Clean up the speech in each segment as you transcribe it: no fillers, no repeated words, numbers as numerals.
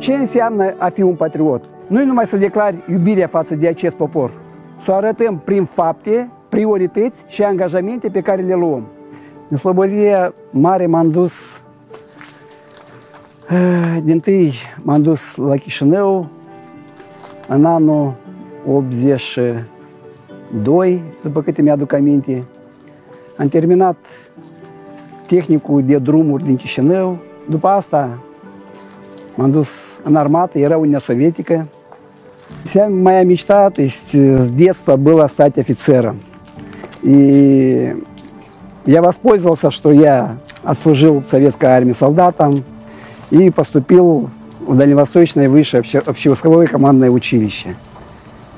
Ce înseamnă a fi un patriot? Nu numai să declari iubirea față de acest popor, să o arătăm prin fapte, priorități și angajamente pe care le luăm. În Slobozia Mare m-am dus, dintâi m-am dus la Chișinău în anul 82, după câte mi-aduc aminte. Am terminat tehnicul de drumuri din Chișinău. După asta m-am dus în armată, era Uniunea Sovietică. Вся моя мечта, то есть с детства было стать офицером. И я воспользовался, что я отслужил в советской армии солдатом и поступил в Дальневосточное высшее общевойсковое командное училище.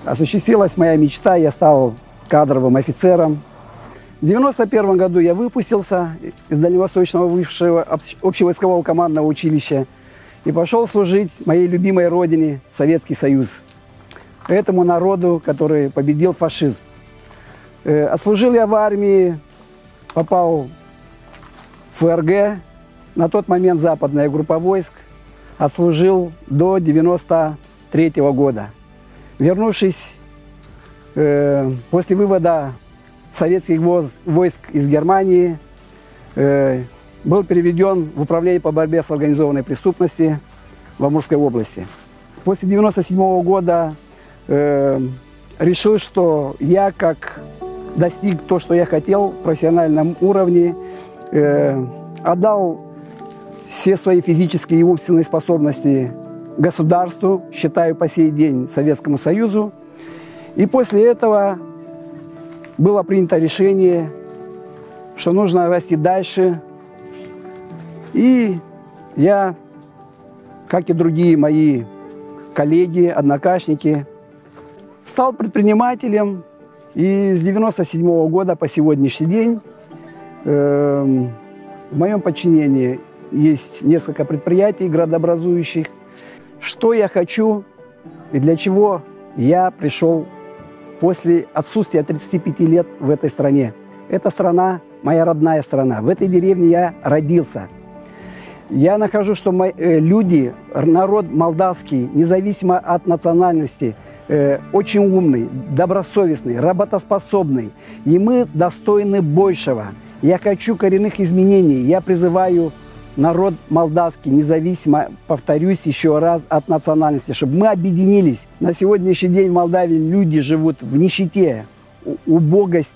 Осуществилась моя мечта, я стал кадровым офицером. В 1991 году я выпустился из Дальневосточного высшего общевойскового командного училища и пошел служить моей любимой родине, Советский Союз, этому народу, который победил фашизм. Отслужил я в армии, попал в ФРГ, на тот момент западная группа войск, отслужил до 1993 года. Вернувшись после вывода советских войск из Германии, был переведен в управление по борьбе с организованной преступностью в Амурской области. После 1997 года решил, что я, как достиг то, что я хотел в профессиональном уровне, отдал все свои физические и умственные способности государству, считаю по сей день Советскому Союзу. И после этого было принято решение, что нужно расти дальше. И я, как и другие мои коллеги, однокашники, стал предпринимателем. И с 1997 года по сегодняшний день в моем подчинении есть несколько предприятий градообразующих. Что я хочу и для чего я пришел после отсутствия 35 лет в этой стране. Эта страна моя родная страна. В этой деревне я родился. Я нахожу, что люди, народ молдавский, независимо от национальности, очень умный, добросовестный, работоспособный. И мы достойны большего. Я хочу коренных изменений. Я призываю народ молдавский, независимо, повторюсь еще раз, от национальности, чтобы мы объединились. На сегодняшний день в Молдавии люди живут в нищете, убогость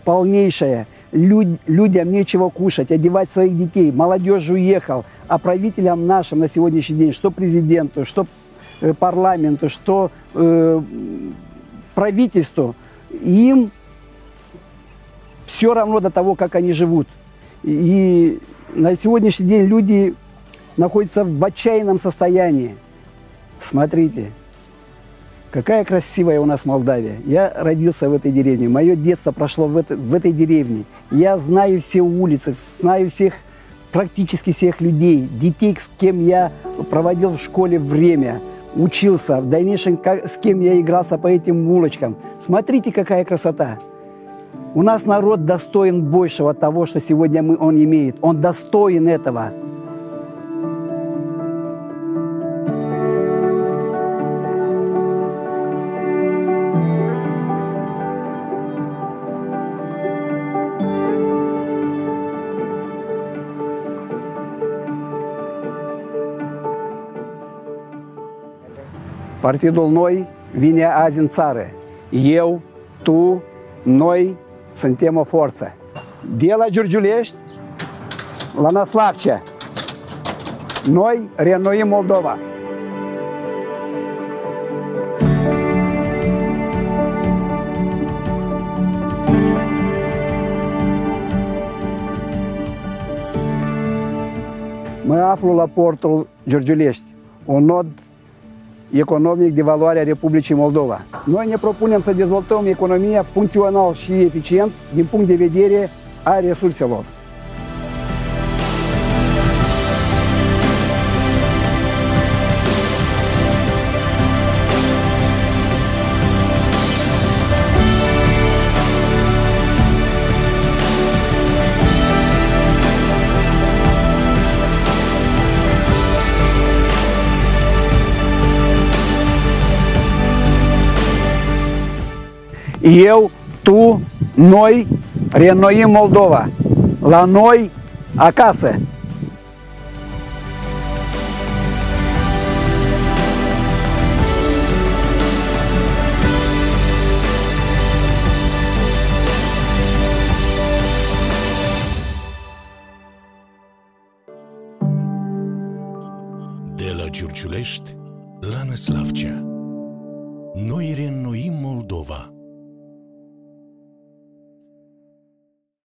полнейшая. Людям нечего кушать, одевать своих детей. Молодежь уехал. А правителям нашим на сегодняшний день, что президенту, что парламенту, что правительству, им все равно до того, как они живут. И на сегодняшний день люди находятся в отчаянном состоянии. Смотрите, какая красивая у нас Молдавия. Я родился в этой деревне, мое детство прошло в этой деревне. Я знаю все улицы, знаю практически всех людей, детей, с кем я проводил в школе время, учился, в дальнейшем с кем я игрался по этим улочкам. Смотрите, какая красота. У нас народ достоин большего того, что сегодня он имеет. Он достоин этого. Partidul noi vine azi în țară. Eu, tu, noi suntem o forță. De la Giurgiulești la Năslavcea. Noi reînnoim Moldova. Mă aflu la portul Giurgiulești, un nod economic de valoare a Republicii Moldova. Noi ne propunem să dezvoltăm economia funcțional și eficient din punct de vedere a resurselor. Eu, tu, noi reînnoim Moldova. La noi, acasă. De la Giurgiulești la Năslavcea. Noi reînnoim Moldova.